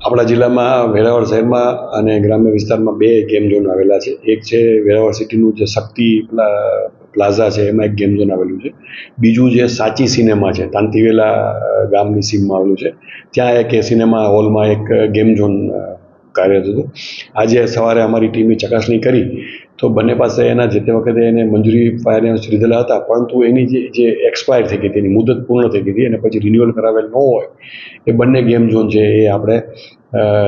આપણા જિલ્લામાં વેરાવળ શહેરમાં અને ગ્રામ્ય વિસ્તારમાં બે ગેમ ઝોન આવેલા છે. એક છે વેરાવળ સિટીનું જે શક્તિ પ્લાઝા છે, એમાં એક ગેમ ઝોન આવેલું છે. બીજું જે સાચી સિનેમા છે, તાંતીવેલા ગામની સીમમાં આવેલું છે, ત્યાં એક સિનેમા હોલમાં એક ગેમ ઝોન કાર્યરત હતું. આજે સવારે અમારી ટીમે ચકાસણી કરી તો બંને પાસે એના જે તે વખતે એને મંજૂરી ફાયર લીધેલા હતા, પરંતુ એની જે એક્સપાયર થઈ ગઈ હતી, એની મુદત પૂર્ણ થઈ ગઈ હતી અને પછી રિન્યુઅલ કરાવેલ ન હોય એ બંને ગેમ ઝોન છે એ આપણે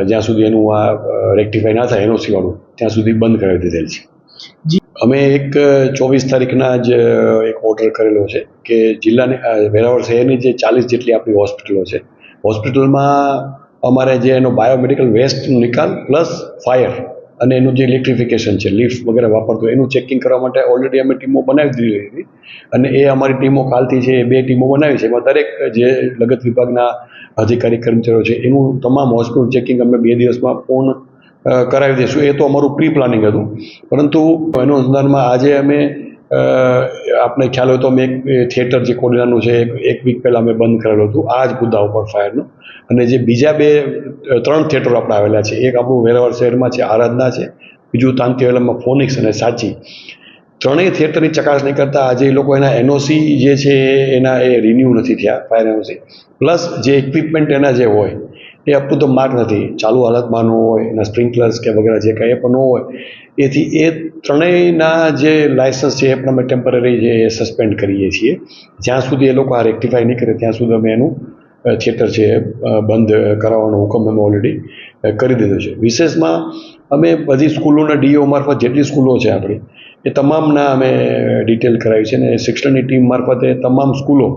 જ્યાં સુધી એનું આ રેક્ટિફાઈ ના થાય એનઓસી વાળું ત્યાં સુધી બંધ કરાવી દીધેલ છે. અમે એક 24 તારીખના જ એક ઓર્ડર કરેલો છે કે જિલ્લાની વેરાવળ શહેરની જે 40 જેટલી આપણી હોસ્પિટલો છે, હોસ્પિટલમાં અમારે જે એનો બાયોમેડિકલ વેસ્ટનો નિકાલ પ્લસ ફાયર અને એનું જે ઇલેક્ટ્રિફિકેશન છે, લિફ્ટ વગેરે વાપરતું એનું ચેકિંગ કરવા માટે ઓલરેડી અમે ટીમો બનાવી દીધી હતી અને એ અમારી ટીમો કાલથી છે, 2 ટીમો બનાવી છે. એમાં દરેક જે લગત વિભાગના અધિકારી કર્મચારીઓ છે એનું તમામ હોસ્પિટલ ચેકિંગ અમે 2 દિવસમાં પૂર્ણ કરાવી દઈશું. એ તો અમારું પ્રી પ્લાનિંગ હતું, પરંતુ એનું અનુસંધાનમાં આજે અમે આપણે ખ્યાલ હોય તો અમે એક થિયેટર જે કોડીનારનું છે એક વીક પહેલાં અમે બંધ કરેલું હતું આ જ મુદ્દા ઉપર ફાયરનું. અને જે બીજા 3 થિયેટરો આપણે આવેલા છે, એક આપણું વેરાવળ શહેરમાં છે, આરાધના છે, બીજું તાંતીવેલામાં ફોનિક્સ અને સાચી, ત્રણેય થિયેટરની ચકાસણી કરતાં આજે એ લોકો એના એનઓસી જે છે એના એ રિન્યૂ નથી થયા, ફાયર એનઓસી પ્લસ જે ઇક્વિપમેન્ટ એના જે હોય એ અપ ટુ ધ માર્ક નથી, ચાલુ હાલતમાં ન હોય, એના સ્પ્રિંકલર્સ કે વગેરે જે કંઈ પણ ન હોય, એથી એ ત્રણેયના જે લાયસન્સ છે એ પણ અમે ટેમ્પરરી જે સસ્પેન્ડ કરીએ છીએ. જ્યાં સુધી એ લોકો આ રેક્ટિફાઈ નહીં કરે ત્યાં સુધી અમે એનું થિયેટર છે બંધ કરાવવાનો હુકમ અમે ઓલરેડી કરી દીધો છે. વિશેષમાં અમે બધી સ્કૂલોના ડીઓ મારફત જેટલી સ્કૂલો છે આપણી એ તમામના અમે ડિટેલ કરાવી છે અને શિક્ષણની ટીમ મારફતે તમામ સ્કૂલો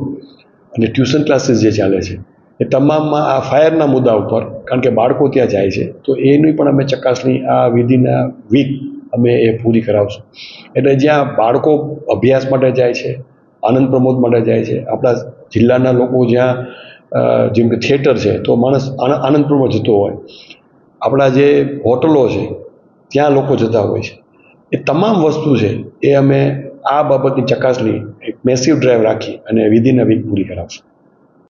અને ટ્યુશન ક્લાસીસ જે ચાલે છે એ તમામમાં આ ફાયરના મુદ્દા ઉપર, કારણ કે બાળકો ત્યાં જાય છે તો એની પણ અમે ચકાસણી આ વિધિન વીક અમે એ પૂરી કરાવશું. એટલે જ્યાં બાળકો અભ્યાસ માટે જાય છે, આનંદ પ્રમોદ માટે જાય છે, આપણા જિલ્લાના લોકો જ્યાં જેમ કે થિયેટર છે તો માણસ આનંદ પ્રમોદ જતો હોય, આપણા જે હોટલો છે ત્યાં લોકો જતા હોય છે, એ તમામ વસ્તુ છે એ અમે આ બાબતની ચકાસણી એક મેસિવ ડ્રાઈવ રાખી અને વિધિન વીક પૂરી કરાવશું.